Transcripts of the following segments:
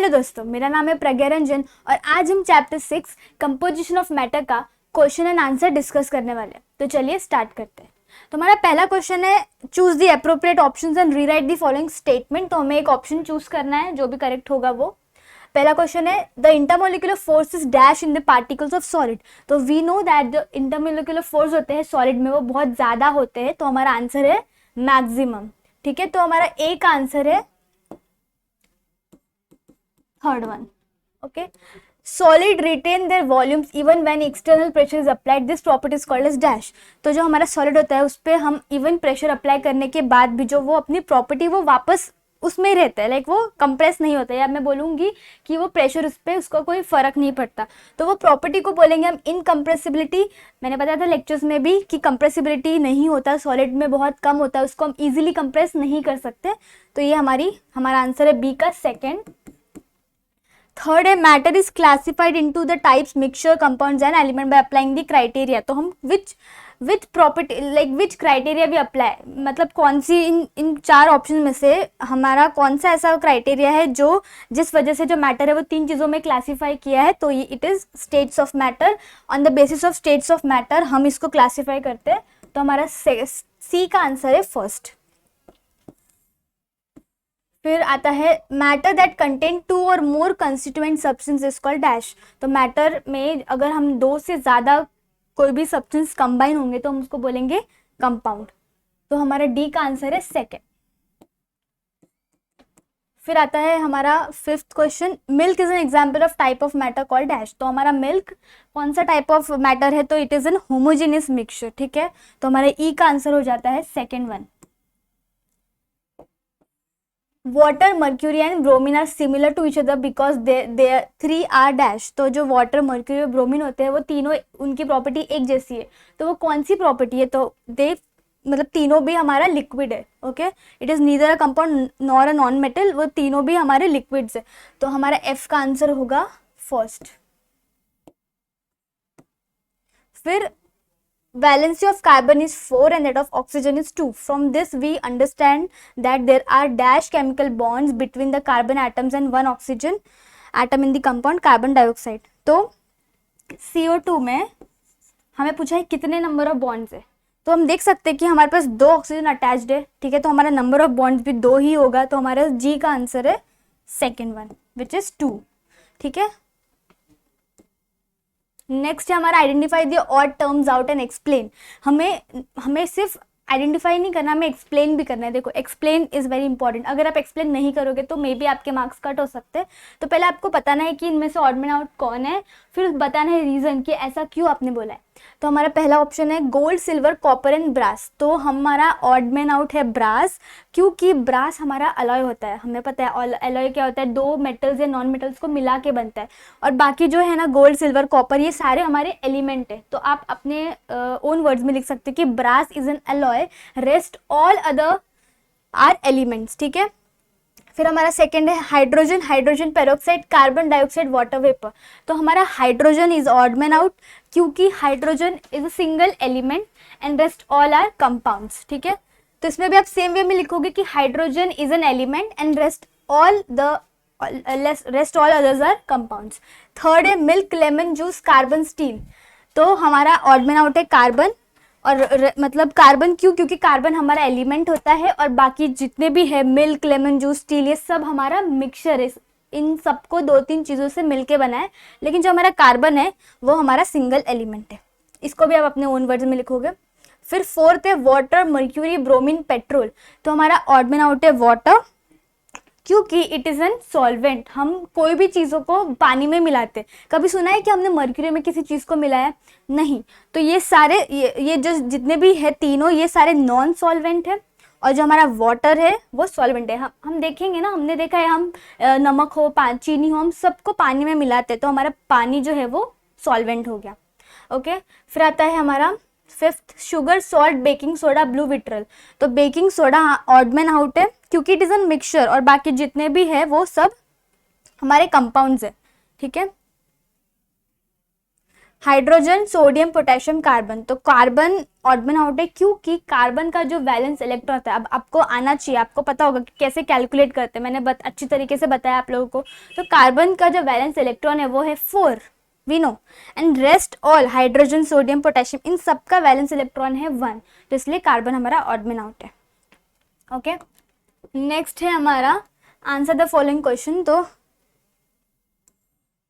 Hello दोस्तों, मेरा नाम है प्रज्ञा रंजन और आज हम चैप्टर 6 कंपोजिशन ऑफ मैटर का क्वेश्चन एंड आंसर डिस्कस करने वाले हैं। तो चलिए स्टार्ट करते हैं। तो हमारा पहला क्वेश्चन है, choose the appropriate options and rewrite the following statement. तो हमें एक ऑप्शन चूज करना है, जो भी करेक्ट होगा वो। पहला क्वेश्चन है, the intermolecular force is dash in the particles of solid. तो we know that the intermolecular force होते हैं सॉलिड में वो बहुत ज्यादा होते हैं, तो हमारा आंसर है मैक्सिमम। ठीक है, तो हमारा ए का आंसर है third one. Okay, solid retain their volumes even when external pressure is applied, this property is called as dash. तो जो हमारा सॉलिड होता है उस पर हम इवन प्रेशर अप्लाई करने के बाद भी जो वो अपनी प्रॉपर्टी वो वापस उसमें ही रहता है, लाइक वो कंप्रेस नहीं होता है। या मैं बोलूंगी कि वो प्रेशर उस पर उसका कोई फर्क नहीं पड़ता, तो वो प्रॉपर्टी को बोलेंगे हम इनकम्प्रेसिबिलिटी। मैंने बताया था लेक्चर्स में भी कि कंप्रेसिबिलिटी नहीं होता, सॉलिड में बहुत कम होता है, उसको हम इजीली कंप्रेस नहीं कर सकते। तो ये हमारा आंसर है बी का सेकेंड। थर्ड है, matter is classified into the types mixture compounds and element by applying the criteria. तो हम which property like which criteria भी अप्लाई, मतलब कौन सी इन चार ऑप्शन में से हमारा कौन सा ऐसा क्राइटेरिया है जो जिस वजह से जो मैटर है वो तीन चीज़ों में क्लासीफाई किया है। तो ये it is states of matter. On the basis of states of matter हम इसको क्लासीफाई करते हैं। तो हमारा सी का आंसर है फर्स्ट। फिर आता है, मैटर दैट कंटेन टू और more constituent substance is called dash. तो मैटर में अगर हम दो से ज़्यादा कोई भी सब्सटेंस कंबाइन होंगे तो हम उसको बोलेंगे कंपाउंड। तो हमारा डी का आंसर है सेकेंड। फिर आता है हमारा fifth question, milk is an example of type of matter called dash. तो हमारा मिल्क कौन सा टाइप ऑफ मैटर है, तो it is N homogeneous mixture. ठीक है, तो हमारा ई का आंसर हो जाता है second one. Water, mercury and bromine are similar to each other because they three are dash. तो जो वाटर, मर्क्यूरी और ब्रोमीन होते हैं वो तीनों, उनकी प्रॉपर्टी एक जैसी है। तो वो कौन सी प्रॉपर्टी है, तो दे मतलब तीनों भी हमारा लिक्विड है। Okay, it is neither a compound nor a non metal, वो तीनों भी हमारे लिक्विड्स है। तो हमारा एफ का आंसर होगा फर्स्ट। फिर valency of carbon is 4 and that of oxygen is 2. From this we understand that there are dash chemical bonds between the carbon atoms and one oxygen atom in the compound carbon dioxide. तो CO2 में हमें पूछा है कितने number of bonds है। तो हम देख सकते हैं कि हमारे पास दो ऑक्सीजन अटैच्ड है। ठीक है, तो हमारा नंबर ऑफ बॉन्ड्स भी दो ही होगा। तो हमारा जी का आंसर है सेकेंड वन विच इज 2। ठीक है, नेक्स्ट है हमारा, identify the odd terms out and explain. हमें सिर्फ आइडेंटिफाई नहीं करना, हमें एक्सप्लेन भी करना है। देखो, एक्सप्लेन इज वेरी इंपॉर्टेंट। अगर आप एक्सप्लेन नहीं करोगे तो मे बी आपके मार्क्स कट हो सकते हैं। तो पहले आपको बताना है कि इनमें से ऑड मैन आउट कौन है, फिर बताना है रीजन कि ऐसा क्यों आपने बोला है। तो हमारा पहला ऑप्शन है gold, silver, copper and brass. तो हमारा ऑड मैन आउट है ब्रास, क्योंकि ब्रास हमारा अलॉय होता है। हमें पता है अलॉय क्या होता है, दो मेटल्स या नॉन मेटल्स को मिला के बनता है। और बाकी जो है ना, गोल्ड, सिल्वर, कॉपर, ये सारे हमारे एलिमेंट है। तो आप अपने ओन वर्ड्स में लिख सकते हो कि brass is an alloy, rest all other are elements. ठीक है, फिर हमारा सेकेंड है hydrogen, hydrogen peroxide, carbon dioxide, water vapour. तो हमारा hydrogen is odd man out, क्योंकि hydrogen is a single element and rest all are compounds. ठीक है, तो इसमें भी आप सेम वे में लिखोगे कि hydrogen is an element and rest all others are compounds. Third है milk, lemon juice, carbon, steel. तो हमारा ऑड मैन आउट है कार्बन, और मतलब कार्बन क्यों, क्योंकि कार्बन हमारा एलिमेंट होता है और बाकी जितने भी है मिल्क, लेमन जूस, स्टील, ये सब हमारा मिक्सचर है। इन सबको दो तीन चीज़ों से मिलके बना है, लेकिन जो हमारा कार्बन है वो हमारा सिंगल एलिमेंट है। इसको भी आप अपने ओन वर्ड्स में लिखोगे। फिर फोर्थ है वाटर, मर्क्यूरी, ब्रोमीन, पेट्रोल। तो हमारा ऑड मैन आउट है वाटर, क्योंकि इट इज एन सॉल्वेंट। हम कोई भी चीज़ों को पानी में मिलाते, कभी सुना है कि हमने मर्क्यूरी में किसी चीज़ को मिलाया? नहीं। तो ये सारे ये जो जितने भी है तीनों, ये सारे नॉन सॉल्वेंट है, और जो हमारा वाटर है वो सॉल्वेंट है। हम देखेंगे ना, हमने देखा है हम नमक हो, चीनी हो, हम सबको पानी में मिलाते हैं, तो हमारा पानी जो है वो सॉल्वेंट हो गया। ओके, फिर आता है हमारा fifth, sugar, salt, baking soda, blue vitriol. तो baking soda odd man out है, क्योंकि इट इज एन मिक्सचर, और बाकी जितने भी है वो सब हमारे कंपाउंड्स है। ठीक है, हाइड्रोजन, सोडियम, पोटेशियम, कार्बन। तो कार्बन ऑड मन आउट है क्योंकि कार्बन का जो वैलेंस इलेक्ट्रॉन होता है, अब आपको आना चाहिए, आपको पता होगा कि कैसे कैलकुलेट करते हैं, मैंने अच्छी तरीके से बताया आप लोगों को। तो कार्बन का जो वैलेंस इलेक्ट्रॉन है वो है 4, we know, and rest all hydrogen, sodium, potassium, इन सब का वैलेंस इलेक्ट्रॉन है 1, तो इसलिए कार्बन हमारा ऑड मन आउट है। ओके, नेक्स्ट है हमारा आंसर द फॉलोइंग क्वेश्चन। तो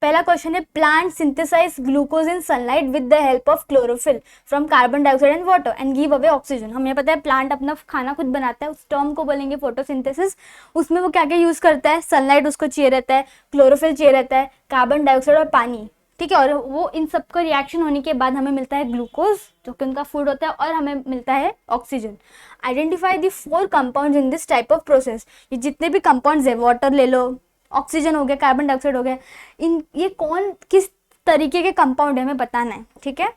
पहला क्वेश्चन है plant synthesise glucose in sunlight with the help of chlorophyll from carbon dioxide and water and give away oxygen. हमें पता है प्लांट अपना खाना खुद बनाता है, उस टर्म को बोलेंगे फोटोसिंथेसिस। उसमें वो क्या क्या यूज करता है, सनलाइट उसको चाहिए रहता है, क्लोरोफिल चाहिए रहता है, कार्बन डाइऑक्साइड और पानी, ठीक है। और वो इन सबका रिएक्शन होने के बाद हमें मिलता है ग्लूकोज जो कि उनका फूड होता है, और हमें मिलता है oxygen. Identify the 4 compounds in this type of process. ये जितने भी कंपाउंड्स है, वाटर ले लो, ऑक्सीजन हो गया, कार्बन डाइऑक्साइड हो गया, ये कौन किस तरीके के कंपाउंड है हमें बताना है, ठीक है।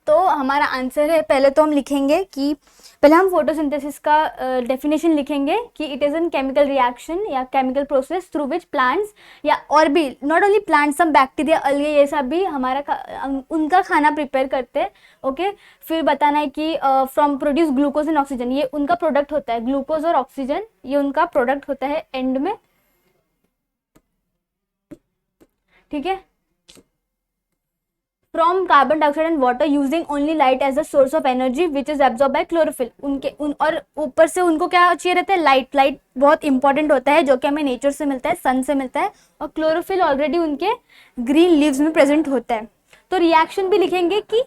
तो हमारा आंसर है, पहले तो हम लिखेंगे कि पहले हम फोटोसिंथेसिस का डेफिनेशन लिखेंगे कि it is an chemical reaction या chemical process through which plants या और भी नॉट ओनली प्लांट्स, हम बैक्टीरिया, अलगे, ये सब भी हमारा उनका खाना प्रिपेयर करते हैं। ओके, फिर बताना है कि from produce glucose and oxygen, ये उनका प्रोडक्ट होता है, ग्लूकोज और ऑक्सीजन ये उनका प्रोडक्ट होता है एंड में, ठीक है। From carbon dioxide and water using only light as a source of energy which is absorb by chlorophyll. और ऊपर से उनको क्या चाहिए रहता है, लाइट बहुत इंपॉर्टेंट होता है जो कि हमें नेचर से मिलता है, सन से मिलता है, और क्लोरोफिल ऑलरेडी उनके ग्रीन लीव्स में प्रेजेंट होता है। तो रिएक्शन भी लिखेंगे कि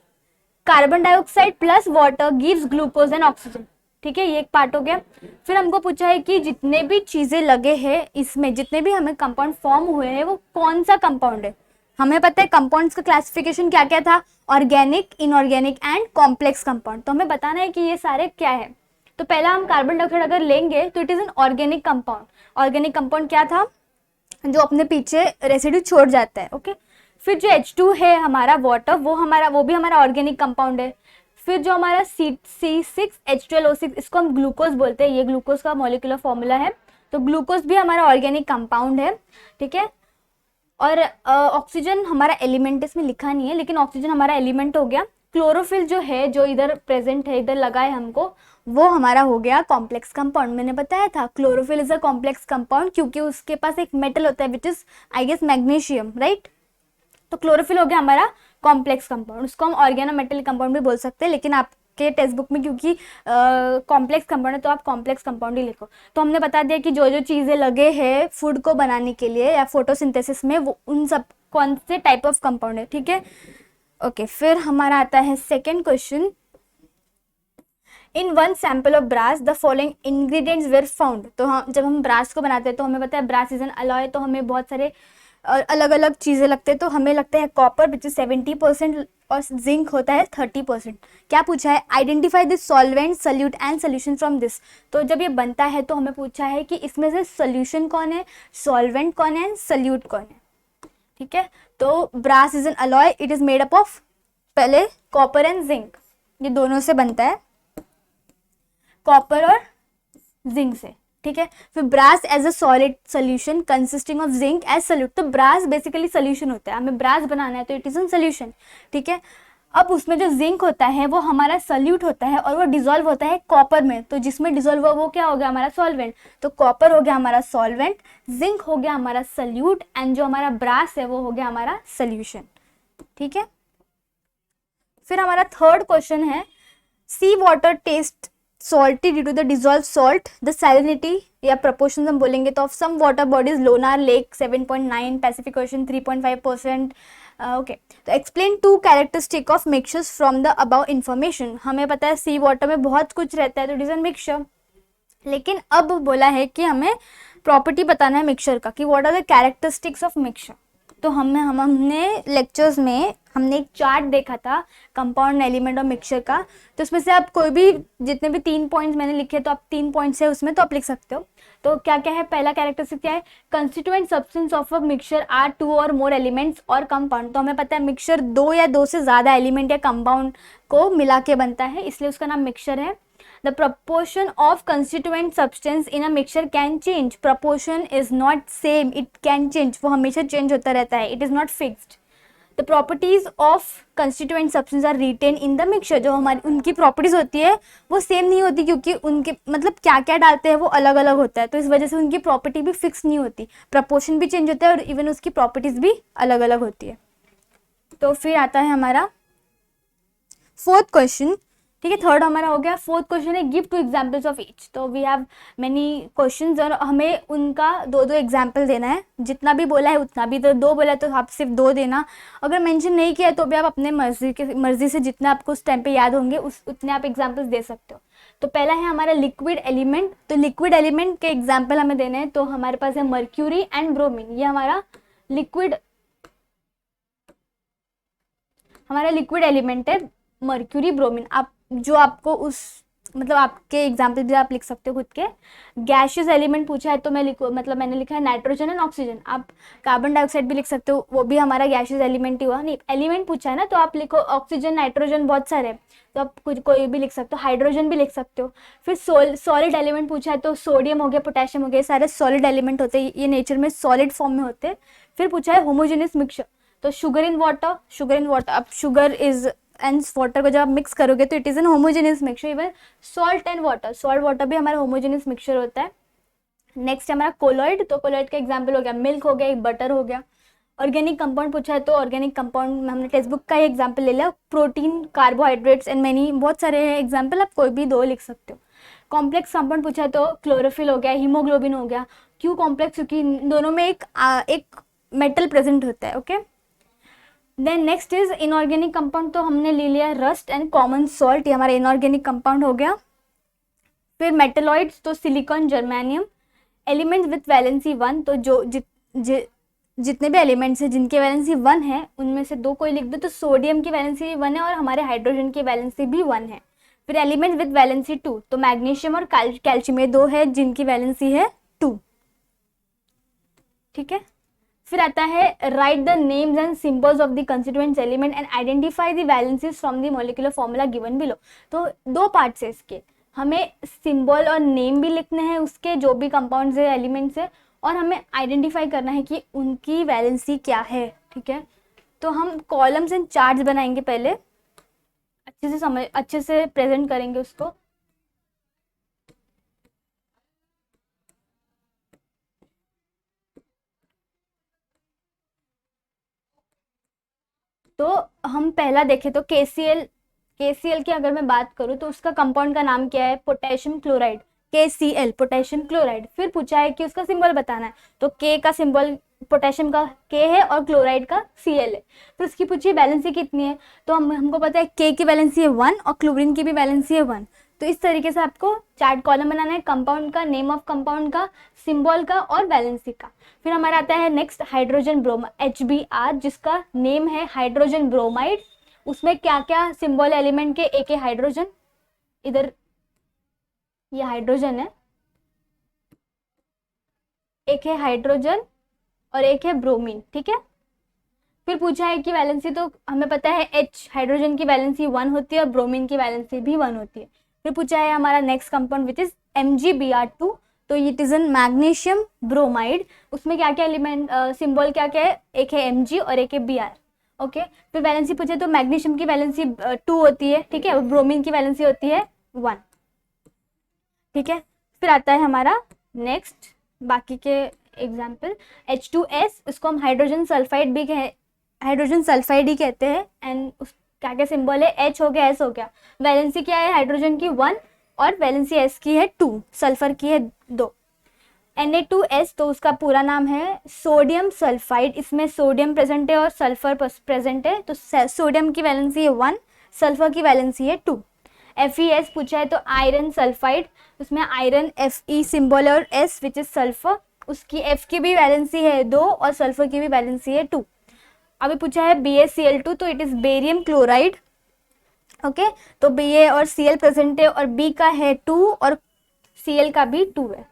carbon dioxide plus water gives glucose and oxygen, ठीक है, ये एक पार्ट हो गया। फिर हमको पूछा है कि जितने भी चीजें लगे हैं इसमें, जितने भी हमें कंपाउंड फॉर्म हुए हैं वो कौन सा कंपाउंड है। हमें पता है कंपाउंड्स का क्लासिफिकेशन क्या क्या था, organic, inorganic and complex compound. तो हमें बताना है कि ये सारे क्या है। तो पहला हम कार्बन डाइऑक्साइड अगर लेंगे तो it is an organic compound. Organic compound क्या था, जो अपने पीछे रेसिड्यू छोड़ जाता है। ओके, फिर जो H2 है हमारा वाटर, वो भी हमारा ऑर्गेनिक कंपाउंड है। फिर जो हमारा C6H12O6, इसको हम ग्लूकोज बोलते हैं, ये ग्लूकोज का मॉलिक्यूलर फॉर्मूला है। तो ग्लूकोज भी हमारा ऑर्गेनिक कंपाउंड है, ठीक है। और ऑक्सीजन हमारा एलिमेंट, इसमें लिखा नहीं है लेकिन ऑक्सीजन हमारा एलिमेंट हो गया। क्लोरोफिल जो है, जो इधर प्रेजेंट है, इधर लगा है हमको, वो हमारा हो गया कॉम्प्लेक्स कंपाउंड। मैंने बताया था chlorophyll is a complex compound क्योंकि उसके पास एक मेटल होता है which is I guess magnesium, right. तो क्लोरोफिल हो गया हमारा कॉम्प्लेक्स कंपाउंड। उसको हम ऑर्गेनोमेटल कंपाउंड भी बोल सकते हैं, लेकिन आपके टेक्स्ट बुक में क्योंकि कॉम्प्लेक्स कंपाउंड है तो आप कॉम्प्लेक्स कंपाउंड ही लिखो। तो हमने बता दिया कि जो जो चीज़ें लगे हैं फूड को बनाने के लिए या फोटोसिंथेसिस में, वो उन सब कौन से टाइप ऑफ कंपाउंड है, ठीक है। ओके, फिर हमारा आता है second question. In one sample of brass the following ingredients were found. तो हम जब हम ब्रास को बनाते हैं तो हमें पता है ब्रास इज एन अलॉय, तो हमें बहुत सारे अलग अलग चीज़ें लगते हैं। तो हमें लगता है कॉपर विच इज 70% और जिंक होता है 30%। क्या पूछा है, identify this solvent, solute and solution from this. तो जब ये बनता है तो हमें पूछा है कि इसमें से सोल्यूशन कौन है, सॉल्वेंट कौन है, सल्यूट कौन है, ठीक है। तो brass is an alloy, it is made up of पहले कॉपर एंड जिंक, ये दोनों से बनता है, कॉपर और जिंक से, ठीक है। फिर brass as a solid solution consisting of zinc as solute. तो ब्रास बेसिकली सोल्यूशन होता है, हमें ब्रास बनाना है तो इट इज एन सोल्यूशन, ठीक है। अब उसमें जो जिंक होता है वो हमारा सोल्यूट होता है और वो डिसॉल्व होता है कॉपर में। तो जिसमें डिसॉल्व हुआ वो क्या हो गया, हमारा सॉल्वेंट। तो कॉपर हो गया हमारा सॉल्वेंट, जिंक हो गया हमारा सोल्यूट, एंड जो हमारा ब्रास है वो हो गया हमारा सोल्यूशन, ठीक है। फिर हमारा थर्ड क्वेश्चन है, sea water taste salty due to the dissolved salt, the salinity या proportions हम बोलेंगे तो of some water bodies, Lonar lake 7.9, Pacific Ocean 3.5%। Okay, तो explain 2 characteristic of mixtures from the above information. हमें पता है सी वाटर में बहुत कुछ रहता है तो इट इज एन मिक्सचर, लेकिन अब बोला है कि हमें प्रॉपर्टी बताना है मिक्सचर का कि what are the characteristics of mixture. तो हमने लेक्चर्स में हमने एक चार्ट देखा था कंपाउंड एलिमेंट और मिक्सचर का। तो उसमें से आप कोई भी, जितने भी 3 पॉइंट्स मैंने लिखे तो आप 3 पॉइंट्स है उसमें तो आप लिख सकते हो। तो क्या क्या है, पहला कैरेक्टरिस्टिक क्या है, constituent substance of a mixture are 2 or more elements और कंपाउंड। तो हमें पता है मिक्सचर 2 या 2 से ज़्यादा एलिमेंट या कंपाउंड को मिला के बनता है, इसलिए उसका नाम मिक्सचर है। The proportion of constituent substance in a mixture can change. Proportion is not same, it can change. वो हमेशा चेंज होता रहता है, it is not fixed. The properties of constituent substance are retain in the mixture. जो हमारी उनकी properties होती है वो सेम नहीं होती, क्योंकि उनके मतलब क्या क्या डालते हैं वो अलग अलग होता है, तो इस वजह से उनकी प्रॉपर्टी भी फिक्स नहीं होती, प्रपोर्शन भी चेंज होता है और इवन उसकी प्रॉपर्टीज भी अलग अलग होती है। तो फिर आता है हमारा फोर्थ क्वेश्चन, ठीक है, थर्ड हमारा हो गया। फोर्थ क्वेश्चन है गिव 2 एग्जांपल्स ऑफ ईच। तो वी हैव मेनी क्वेश्चंस और हमें उनका 2-2 एग्जांपल देना है, जितना भी बोला है उतना भी, तो 2 बोला है तो आप सिर्फ 2 देना, अगर मेंशन नहीं किया तो भी आप अपने मर्जी से जितना आपको उस टाइम पे याद होंगे उतने आप एग्जाम्पल्स दे सकते हो। तो पहला है हमारा लिक्विड एलिमेंट। तो लिक्विड एलिमेंट के एग्जाम्पल हमें देने हैं, तो हमारे पास है मर्क्यूरी एंड ब्रोमीन। ये हमारा लिक्विड एलिमेंट है मर्क्यूरी ब्रोमीन। आप जो आपको उस मतलब आपके एग्जाम्पल भी आप लिख सकते हो खुद के। गैशियस एलिमेंट पूछा है तो मैं मैंने लिखा है नाइट्रोजन एंड ऑक्सीजन। आप कार्बन डाइऑक्साइड भी लिख सकते हो, वो भी हमारा गैशियस एलिमेंट ही हुआ। नहीं, एलिमेंट पूछा है ना, तो आप लिखो ऑक्सीजन, नाइट्रोजन, बहुत सारे, तो आप कोई भी लिख सकते हो, हाइड्रोजन भी लिख सकते हो। फिर सॉलिड एलिमेंट पूछा है तो सोडियम हो गया, पोटेशियम हो गया, सारे सॉलिड एलिमेंट होते हैं, ये नेचर में सॉलिड फॉर्म में होते हैं। फिर पूछा है होमोजेनियस मिक्सचर, तो शुगर इन वाटर, अब शुगर इज एंड वाटर को जब आप मिक्स करोगे तो it is N homogeneous mixture. Even salt and water भी हमारा होमोजेनियस मिक्सचर होता है। नेक्स्ट हमारा कोलॉइड, तो कोलॉइड का एग्जांपल हो गया मिल्क हो गया, एक बटर हो गया। ऑर्गेनिक कंपाउंड पूछा है तो ऑर्गेनिक कंपाउंड में हमने टेक्स्ट बुक का ही एग्जांपल ले लिया, प्रोटीन, कार्बोहाइड्रेट्स एंड मैनी, बहुत सारे एग्जांपल, आप कोई भी 2 लिख सकते हो। कॉम्प्लेक्स कंपाउंड पूछा है तो क्लोरोफिल हो गया, हीमोग्लोबिन हो गया। क्यों कॉम्प्लेक्स? क्योंकि दोनों में एक मेटल प्रेजेंट होता है। Okay, then next is inorganic compound, तो हमने ले लिया रस्ट एंड कॉमन सॉल्ट, ये हमारा इनऑर्गेनिक कंपाउंड हो गया। फिर मेटलॉइड्स, तो silicon, germanium. Elements with valency 1, तो जितने भी एलिमेंट्स हैं जिनके वैलेंसी 1 है उनमें से 2 कोई लिख दो, तो सोडियम की वैलेंसी 1 है और हमारे हाइड्रोजन की वैलेंसी भी 1 है। फिर एलिमेंट विथ वैलेंसी 2, तो मैग्नीशियम और कैल्शियम, ये 2 है जिनकी वैलेंसी है 2। ठीक है, फिर आता है right the names and symbols of the constituents element and identify the valencies from the molecular formula given below. तो 2 पार्ट्स है इसके, हमें सिंबल और नेम भी लिखने हैं उसके, जो भी कंपाउंड्स है, एलिमेंट्स है, और हमें आइडेंटिफाई करना है कि उनकी वैलेंसी क्या है। ठीक है, तो हम कॉलम्स एंड चार्ट्स बनाएंगे, पहले अच्छे से प्रेजेंट करेंगे उसको। तो हम पहला देखें तो KCl की अगर मैं बात करूं तो उसका कंपाउंड का नाम क्या है? Potassium chloride, KCl, potassium chloride. फिर पूछा है कि उसका सिंबल बताना है, तो K का सिंबल पोटेशियम का K है और क्लोराइड का Cl है। फिर उसकी पूछी वैलेंसी कितनी है, तो हमको पता है K की वैलेंसी है 1 और क्लोरीन की भी वैलेंसी है 1। तो इस तरीके से आपको चार्ट कॉलम बनाना है, कंपाउंड का, नेम ऑफ कंपाउंड का, सिंबल का और वैलेंसी का। फिर हमारा आता है नेक्स्ट हाइड्रोजन ब्रोमाइड, HBr, जिसका नेम है हाइड्रोजन ब्रोमाइड। उसमें क्या क्या सिंबल एलिमेंट के? एक है हाइड्रोजन, इधर ये हाइड्रोजन है, एक है हाइड्रोजन और एक है ब्रोमीन। ठीक है, फिर पूछा है कि वैलेंसी, तो हमें पता है H, हाइड्रोजन की वैलेंसी 1 होती है और ब्रोमीन की वैलेंसी भी 1 होती है। फिर पूछा है हमारा next compound which is MgBr2, तो it is N magnesium bromide. उसमें क्या क्या एलिमेंट सिंबल क्या क्या है? एक है Mg और एक है Br। ओके, फिर वैलेंसी पूछे तो मैग्नीशियम की वैलेंसी 2 होती है, ठीक है, ब्रोमीन की वैलेंसी होती है 1। ठीक है, फिर आता है हमारा नेक्स्ट बाकी के एग्जाम्पल, H2S, उसको हम हाइड्रोजन सल्फाइड ही कहते हैं। एंड उस क्या क्या सिंबल है? H हो गया, S हो गया। वैलेंसी क्या है हाइड्रोजन की? 1 और वैलेंसी S की है 2, सल्फर की है 2। Na2S, तो उसका पूरा नाम है सोडियम सल्फाइड, इसमें सोडियम प्रेजेंट है और सल्फर प्रेजेंट है, तो सोडियम की वैलेंसी है 1, सल्फर की वैलेंसी है 2। FeS पूछा है तो आयरन सल्फाइड, उसमें आयरन Fe सिंबल है और S विच इज सल्फर, उसकी F की भी वैलेंसी है 2 और सल्फर की भी वैलेंसी है 2। अभी पूछा है BaCl2, तो it is barium chloride. Okay, तो Ba और Cl प्रेजेंट है और B का है 2 और Cl का भी 2 है।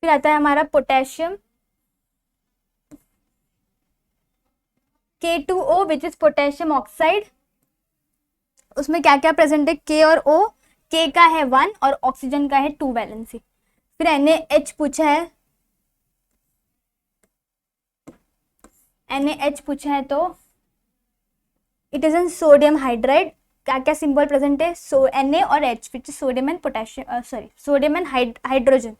फिर आता है हमारा potassium, K2O which is potassium oxide. उसमें क्या क्या प्रेजेंट है, के और ओ। के का है 1 और ऑक्सीजन का है 2 वैलेंसी। फिर NaH पूछा है, NaH पूछा है तो it is N sodium hydride. क्या क्या सिंबल प्रेजेंट है, सो Na और H which is sodium and potassium, sorry sodium and hydrogen.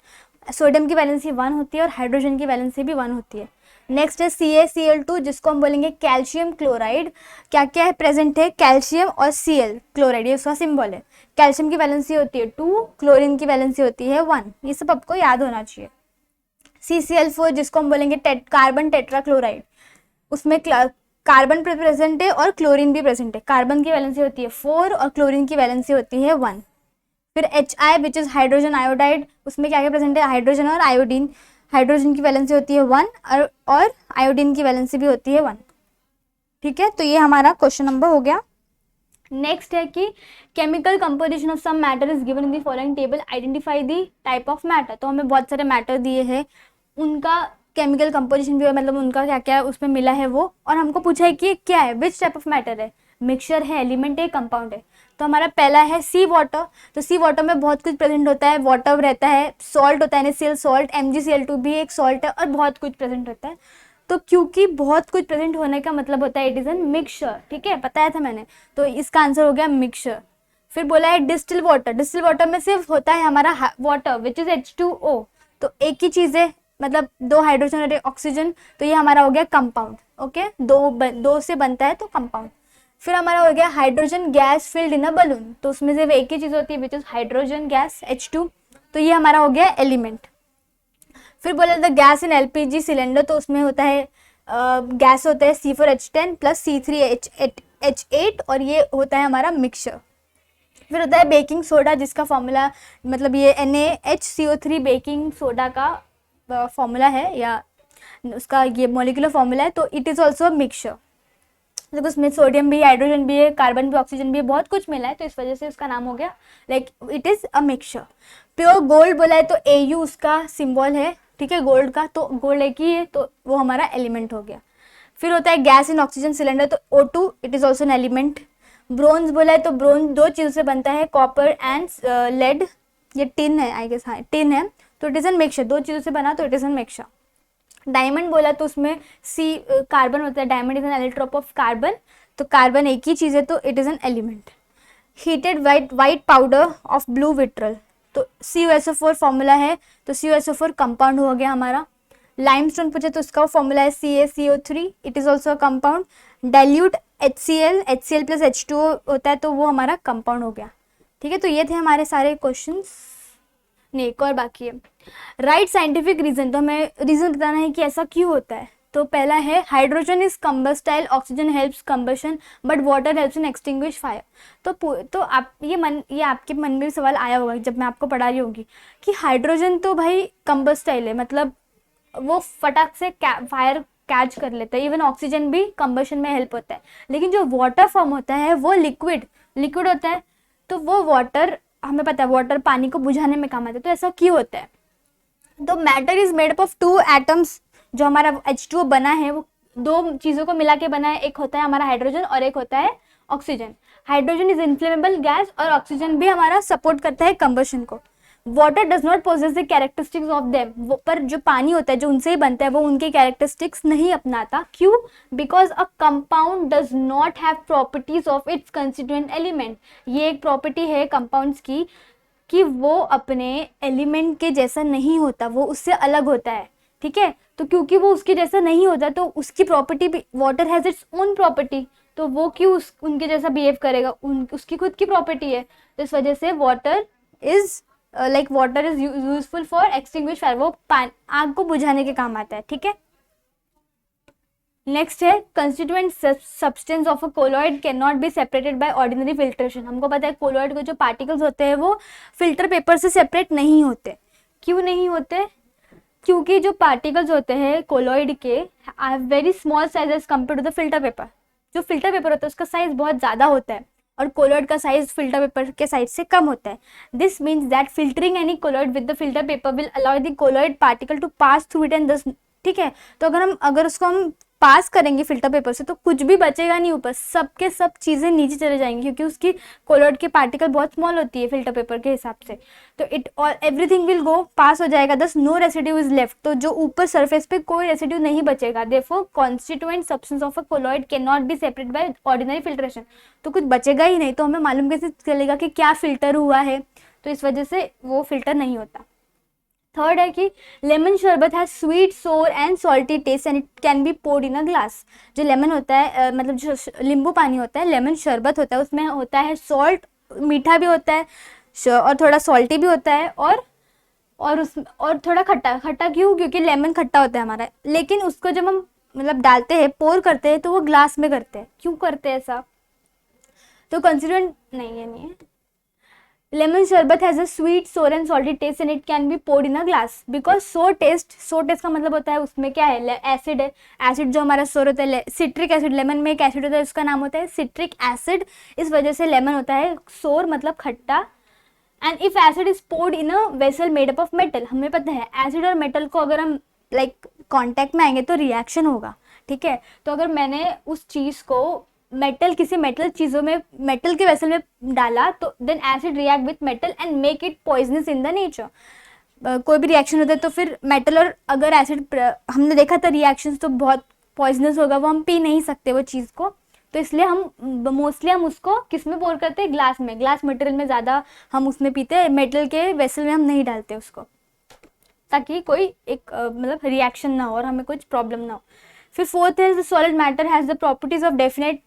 Sodium की वैलेंसी 1 होती है और हाइड्रोजन की वैलेंसी भी 1 होती है। नेक्स्ट है CaCl2 जिसको हम बोलेंगे कैल्शियम क्लोराइड। क्या क्या है प्रेजेंट है, कैल्शियम और Cl क्लोराइड, ये उसका सिंबल है। कैल्शियम की वैलेंसी होती है 2, क्लोरीन की वैलेंसी होती है 1। ये सब आपको याद होना चाहिए। CCl4 जिसको हम बोलेंगे कार्बन टेट्राक्लोराइड, उसमें कार्बन प्रेजेंट है और क्लोरीन भी प्रेजेंट है। कार्बन की वैलेंसी होती है 4 और क्लोरीन की वैलेंसी होती है 1। फिर HI which is hydrogen iodide, उसमें क्या क्या प्रेजेंट है, हाइड्रोजन और आयोडीन। हाइड्रोजन की वैलेंसी होती है 1 और आयोडीन की वैलेंसी भी होती है 1। ठीक है, तो ये हमारा क्वेश्चन नंबर हो गया। नेक्स्ट है कि chemical composition of some matter is given in the following table, identify the type of matter. तो हमें बहुत सारे मैटर दिए हैं, उनका केमिकल कंपोजिशन भी, मतलब उनका क्या क्या उसमें मिला है वो, और हमको पूछा है कि क्या है, विच टाइप ऑफ मैटर है, मिक्सचर है, एलिमेंट है, कंपाउंड है। तो हमारा पहला है सी वाटर। तो सी वाटर में बहुत कुछ प्रेजेंट होता है, वाटर रहता है, सॉल्ट होता है NaCl सॉल्ट, MgCl2 भी एक सॉल्ट है और बहुत कुछ प्रेजेंट होता है। तो क्योंकि बहुत कुछ प्रेजेंट होने का मतलब होता है इट इज एन मिक्सचर। ठीक है, बताया था मैंने, तो इसका आंसर हो गया मिक्सचर। फिर बोला है डिस्टिल वाटर। डिस्टिल वाटर में सिर्फ होता है हमारा वाटर विच इज H2O। तो एक ही चीज है, मतलब 2 हाइड्रोजन और 1 ऑक्सीजन, तो ये हमारा हो गया कंपाउंड। ओके, दो से बनता है तो कंपाउंड। फिर हमारा हो गया hydrogen gas filled in a balloon. तो उसमें सिर्फ एक ही चीज होती है which is hydrogen gas H2, तो ये हमारा हो गया एलिमेंट। फिर बोला the gas in LPG cylinder. तो उसमें होता है गैस होता है C4H10 प्लस C3H8 और ये होता है हमारा मिक्सचर। फिर होता है बेकिंग सोडा जिसका फॉर्मूला, मतलब ये NaHCO3 बेकिंग सोडा का फॉर्मूला है या उसका ये मॉलिक्यूलर फॉर्मूला है। तो इट इज ऑल्सो मिक्सचर, देखो उसमें सोडियम भी, हाइड्रोजन भी है, कार्बन भी, ऑक्सीजन भी है, बहुत कुछ मिला है, तो इस वजह से उसका नाम हो गया like it is a mixture. Pure gold बोला है तो Au उसका सिंबल है। ठीक है, गोल्ड का, तो गोल्ड एक ही है तो वो हमारा एलिमेंट हो गया। फिर होता है गैस इन ऑक्सीजन सिलेंडर, तो O2 it is also an element. Bronze बोला है तो ब्रोंज 2 चीजों से बनता है, कॉपर एंड लेड। ये टिन है आई गेस, हाँ टिन है, तो इट इज एन मिक्सचर, 2 चीजों से बना तो it is an mixture. Diamond बोला तो उसमें कार्बन होता है, diamond is an allotrope of carbon, तो कार्बन एक ही चीज है तो it is an element. Heated white powder of blue vitriol, तो CuSO4 फॉर्मूला है, तो CuSO4 कंपाउंड हो गया हमारा। लाइमस्टोन पूछे तो उसका फॉर्मूला है CaCO3, it is also compound. Dilute HCl plus H2O होता है तो वो हमारा कंपाउंड हो गया। ठीक है, तो ये थे हमारे सारे क्वेश्चंस। नहीं, एक और बाकी है, राइट साइंटिफिक रीजन। तो हमें रीजन बताना है कि ऐसा क्यों होता है। तो पहला है hydrogen is combustible, oxygen helps combustion but water helps in extinguish fire. तो आप ये आपके मन में भी सवाल आया होगा जब मैं आपको पढ़ा रही होगी कि हाइड्रोजन तो भाई कंबस्टाइल है, मतलब वो फटाक से फायर कैच कर लेता है, इवन ऑक्सीजन भी कंबशन में हेल्प होता है, लेकिन जो वाटर फॉर्म होता है वो लिक्विड होता है। तो वो वाटर, हमें पता है वाटर पानी को बुझाने में काम आता है, तो ऐसा क्यों होता है। तो matter is made up of 2 atoms. जो हमारा H2O बना है वो 2 चीजों को मिला के बना है, एक होता है हमारा हाइड्रोजन और एक होता है oxygen. Hydrogen is inflammable gas और ऑक्सीजन भी हमारा सपोर्ट करता है कंबशन को। Water does not possess the characteristics of them, पर जो पानी होता है जो उनसे ही बनता है वो उनके कैरेक्टरिस्टिक्स नहीं अपनाता। क्यों? Because a compound does not have properties of its constituent element. ये एक प्रॉपर्टी है कंपाउंड्स की कि वो अपने एलिमेंट के जैसा नहीं होता, वो उससे अलग होता है। ठीक है, तो क्योंकि वो उसके जैसा नहीं होता तो उसकी प्रॉपर्टी भी, water has its own property, तो वो क्यों उनके जैसा बिहेव करेगा, उसकी खुद की प्रॉपर्टी है। तो इस वजह से water is water is useful for extinguish fire, वो आग को बुझाने के काम आता है। ठीक है, नेक्स्ट है constituent substance of a colloid can not be separated by ordinary filtration. हमको पता है कोलॉइड के जो पार्टिकल्स होते हैं वो फिल्टर पेपर से सेपरेट नहीं होते। क्यों नहीं होते? क्योंकि जो पार्टिकल्स होते हैं कोलॉइड के are very small size as compare to the filter paper. जो फिल्टर पेपर होता है उसका साइज बहुत ज़्यादा होता है और कोलॉइड का साइज फिल्टर पेपर के साइज से कम होता है। This means that filtering any colloid with the filter paper will allow the colloid particle to pass through it and thus. ठीक है, तो अगर उसको हम पास करेंगे फिल्टर पेपर से तो कुछ भी बचेगा नहीं ऊपर, सबके सब चीज़ें नीचे चले जाएंगी क्योंकि उसकी कोलॉइड की पार्टिकल बहुत स्मॉल होती है फिल्टर पेपर के हिसाब से। तो इट और एवरीथिंग विल गो पास हो जाएगा, दस नो रेसिड्यू इज लेफ्ट, तो जो ऊपर सरफेस पे कोई रेसिड्यू नहीं बचेगा। Therefore constituent substance of a colloid can not be separate by ordinary filtration, तो कुछ बचेगा ही नहीं, तो हमें मालूम कैसे चलेगा कि क्या फिल्टर हुआ है, तो इस वजह से वो फिल्टर नहीं होता। थर्ड है कि लेमन शरबत है sweet sour and salty taste and it can be poured in a glass. जो लेमन होता है मतलब जो नींबू पानी होता है, लेमन शरबत होता है, उसमें होता है सॉल्ट, मीठा भी होता है और थोड़ा सॉल्टी भी होता है और थोड़ा खट्टा। खट्टा क्यों? क्योंकि लेमन खट्टा होता है हमारा, लेकिन उसको जब हम मतलब डालते हैं, पोर करते हैं, तो वो ग्लास में करते हैं। क्यों करते हैं ऐसा? तो कंसिडरेंट नहीं है, नहीं है। Lemon sharbat has a sweet sour and salty taste and it can be poured in a glass because sour taste का मतलब होता है उसमें क्या है, एसिड है। एसिड जो हमारा सोर होता है, सिट्रिक एसिड, लेमन में एक एसिड होता है उसका नाम होता है सिट्रिक एसिड, इस वजह से लेमन होता है सोर मतलब खट्टा। And if acid is poured in a vessel made up of metal, हमें पता है एसिड और मेटल को अगर हम लाइक कांटेक्ट में आएंगे तो रिएक्शन होगा, ठीक है। तो अगर मैंने उस चीज़ को किसी मेटल चीज़ों में, मेटल के वेसल में डाला, तो then acid react with metal and make it poisonous in the nature. कोई भी रिएक्शन होता है तो फिर मेटल और अगर एसिड, हमने देखा था रिएक्शंस तो बहुत पॉइजनस होगा, वो हम पी नहीं सकते वो चीज़ को, तो इसलिए हम मोस्टली हम उसको किस में पोर करते हैं? ग्लास में। ग्लास मटेरियल में ज़्यादा हम उसमें पीते हैं, मेटल के वेसल में हम नहीं डालते उसको, ताकि कोई एक मतलब रिएक्शन ना हो और हमें कुछ प्रॉब्लम ना हो। फिर फोर्थ है solid matter has the properties of definite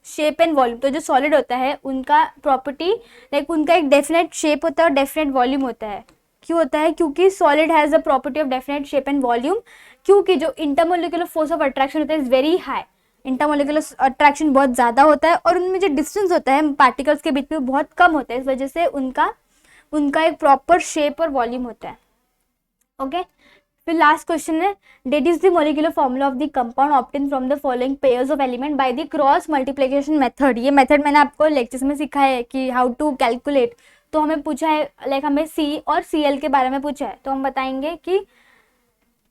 shape and volume. तो जो सॉलिड होता है उनका प्रॉपर्टी लाइक उनका एक डेफिनेट शेप होता है और डेफिनेट वॉल्यूम होता है। क्यों होता है? क्योंकि solid has the property of definite shape and volume, क्योंकि जो इंटरमोलिकुलर फोर्स ऑफ अट्रैक्शन होता है is very high. Intermolecular attraction बहुत ज़्यादा होता है और उनमें जो डिस्टेंस होता है पार्टिकल्स के बीच में बहुत कम होता है, इस वजह से उनका एक प्रॉपर शेप और वॉल्यूम होता है। ओके फिर लास्ट क्वेश्चन है deduce the molecular formula of the compound obtained from the following pairs of element by the cross multiplication method। ये मेथड मैंने आपको लेक्चर्स में सिखाया है कि हाउ टू कैलकुलेट। तो हमें पूछा है लाइक हमें C और Cl के बारे में पूछा है, तो हम बताएंगे कि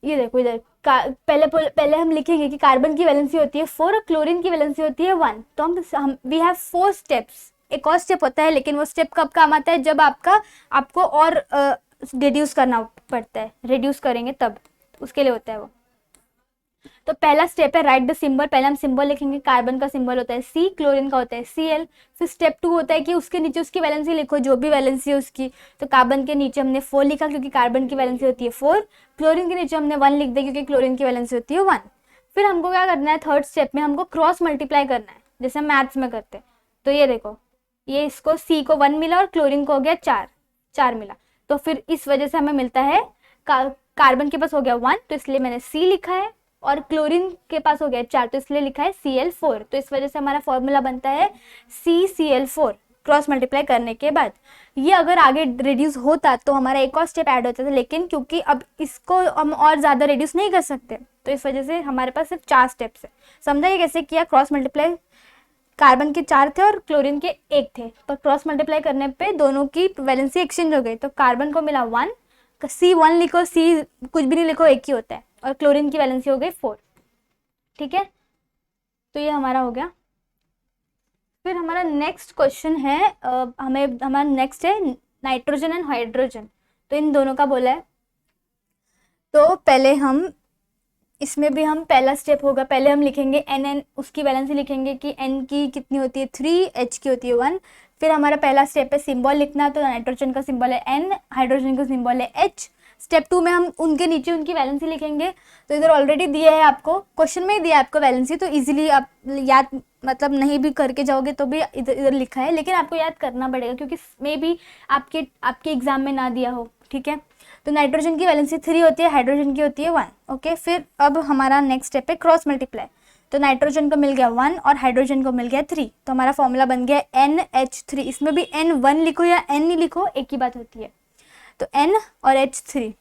ये देखो इधर पहले हम लिखेंगे कि कार्बन की वैलेंसी होती है 4 और क्लोरीन की वैलेंसी होती है 1। तो हम वी हैव 4 स्टेप्स। एक और स्टेप होता है लेकिन वो स्टेप कब काम आता है? जब आपको और रिड्यूस करना पड़ता है, रिड्यूस करेंगे तब, उसके लिए होता है वो। तो पहला स्टेप है राइट द सिंबल। पहले हम सिंबल लिखेंगे, कार्बन का सिंबल होता है C, क्लोरीन का होता है Cl। फिर स्टेप 2 होता है कि उसके नीचे उसकी वैलेंसी लिखो, जो भी वैलेंसी है उसकी। तो कार्बन के नीचे हमने 4 लिखा क्योंकि कार्बन की वैलेंसी होती है 4। क्लोरीन के नीचे हमने 1 लिख दिया क्योंकि क्लोरीन की वैलेंसी होती है 1। फिर हमको क्या करना है? थर्ड स्टेप में हमको क्रॉस मल्टीप्लाई करना है, जैसे हम मैथ्स में करते हैं। तो ये देखो, ये इसको C को 1 मिला और क्लोरीन को हो गया 4 मिला, तो फिर इस वजह से हमें मिलता है कार्बन के पास हो गया 1, तो इसलिए मैंने C लिखा है, और क्लोरीन के पास हो गया 4, तो इसलिए लिखा है Cl4। तो इस वजह से हमारा फॉर्मूला बनता है CCl4 क्रॉस मल्टीप्लाई करने के बाद। ये अगर आगे रिड्यूस होता तो हमारा एक और स्टेप ऐड होता था, लेकिन क्योंकि अब इसको हम और ज़्यादा रिड्यूस नहीं कर सकते, तो इस वजह से हमारे पास सिर्फ 4 स्टेप्स है। समझा ये कैसे किया? क्रॉस मल्टीप्लाई कार्बन के 4 थे और क्लोरीन के 1 थे, पर क्रॉस मल्टीप्लाई करने पे दोनों की वैलेंसी एक्सचेंज हो गई, तो कार्बन को मिला 1, C1 लिखो, C कुछ भी नहीं लिखो, एक ही होता है, और क्लोरीन की वैलेंसी हो गई 4। ठीक है, तो ये हमारा हो गया। फिर हमारा नेक्स्ट क्वेश्चन है हमारा नेक्स्ट है नाइट्रोजन एंड हाइड्रोजन। तो इन दोनों का बोला है, तो पहले हम इसमें भी हम पहला स्टेप होगा, पहले हम लिखेंगे NN, उसकी वैलेंसी लिखेंगे कि N की कितनी होती है 3, H की होती है 1। फिर हमारा पहला स्टेप है सिंबल लिखना, तो नाइट्रोजन का सिंबल है N, हाइड्रोजन का सिंबल है H। स्टेप 2 में हम उनके नीचे उनकी वैलेंसी लिखेंगे। तो इधर ऑलरेडी दिया है आपको, क्वेश्चन में ही दिया है आपको वैलेंसी, तो इजीली आप याद मतलब नहीं भी करके जाओगे तो भी इधर लिखा है, लेकिन आपको याद करना पड़ेगा क्योंकि मे भी आपके एग्जाम में ना दिया हो। ठीक है, तो नाइट्रोजन की वैलेंसी 3 होती है, हाइड्रोजन की होती है 1। ओके, फिर अब हमारा नेक्स्ट स्टेप है क्रॉस मल्टीप्लाई। तो नाइट्रोजन को मिल गया 1 और हाइड्रोजन को मिल गया 3, तो हमारा फॉर्मूला बन गया NH3। इसमें भी N1 लिखो या N नहीं लिखो, एक ही बात होती है, तो N और H3।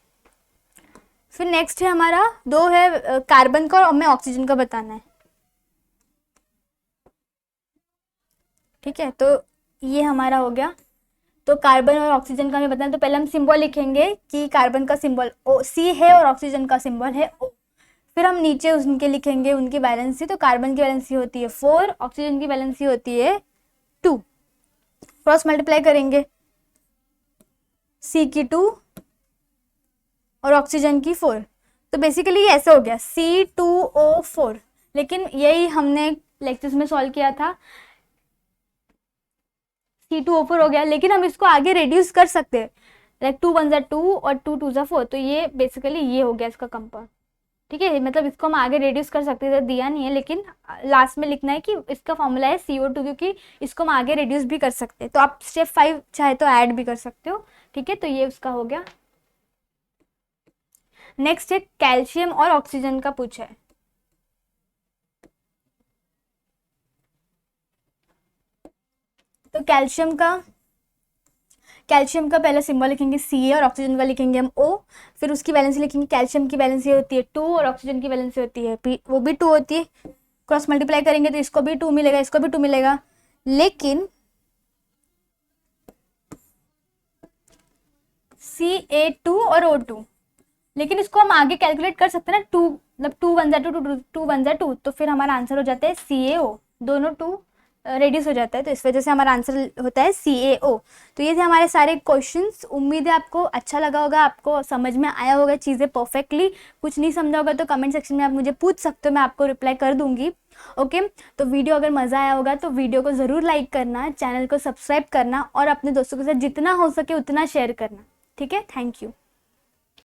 फिर नेक्स्ट है हमारा 2 है कार्बन का और हमें ऑक्सीजन का बताना है। ठीक है, तो ये हमारा हो गया। तो कार्बन और ऑक्सीजन का हमें बताना है, तो पहले हम सिंबल लिखेंगे कि कार्बन का सिंबल C है और ऑक्सीजन का सिंबल है O। फिर हम नीचे उनके लिखेंगे उनकी वैलेंसी, तो कार्बन की वैलेंसी होती है 4, ऑक्सीजन की वैलेंसी होती है 2। क्रॉस मल्टीप्लाई करेंगे, C की 2 और ऑक्सीजन की 4, तो बेसिकली ये ऐसे हो गया C2O4। लेकिन यही हमने लेक्चर्स में सॉल्व किया था, C2O4 हो गया, लेकिन हम इसको आगे रिड्यूस कर सकते हैं, लाइक 2 1 2 और 2 2 4, तो ये बेसिकली ये हो गया इसका कंपाउंड। ठीक है, मतलब इसको हम आगे रिड्यूस कर सकते थे, दिया नहीं है, लेकिन लास्ट में लिखना है कि इसका फॉर्मूला है CO2, क्योंकि इसको हम आगे रिड्यूस भी कर सकते हैं। तो आप स्टेप 5 चाहे तो ऐड भी कर सकते हो। ठीक है, तो ये उसका हो गया। नेक्स्ट है कैल्शियम और ऑक्सीजन का पूछा है। तो कैल्शियम का पहला सिंबल लिखेंगे Ca और ऑक्सीजन का लिखेंगे हम O। फिर उसकी वैलेंसी लिखेंगे, कैल्शियम की वैलेंसी होती है 2 और ऑक्सीजन की वैलेंसी होती है वो भी 2 होती है। क्रॉस मल्टीप्लाई करेंगे तो इसको भी 2 मिलेगा, इसको भी 2 मिलेगा, लेकिन Ca2 और O2, लेकिन इसको हम आगे कैलकुलेट कर सकते हैं ना, 2 मतलब 2 1 2 2 1 2, तो फिर हमारा आंसर हो जाता है CaO, दोनों 2 रेडियस हो जाता है, तो इस वजह से हमारा आंसर होता है CaO। तो ये थे हमारे सारे क्वेश्चंस। उम्मीद है आपको अच्छा लगा होगा, आपको समझ में आया होगा चीज़ें परफेक्टली। कुछ नहीं समझा होगा तो कमेंट सेक्शन में आप मुझे पूछ सकते हो, मैं आपको रिप्लाई कर दूंगी। ओके, तो वीडियो अगर मज़ा आया होगा तो वीडियो को ज़रूर लाइक करना, चैनल को सब्सक्राइब करना और अपने दोस्तों के साथ जितना हो सके उतना शेयर करना। ठीक है, थैंक यू।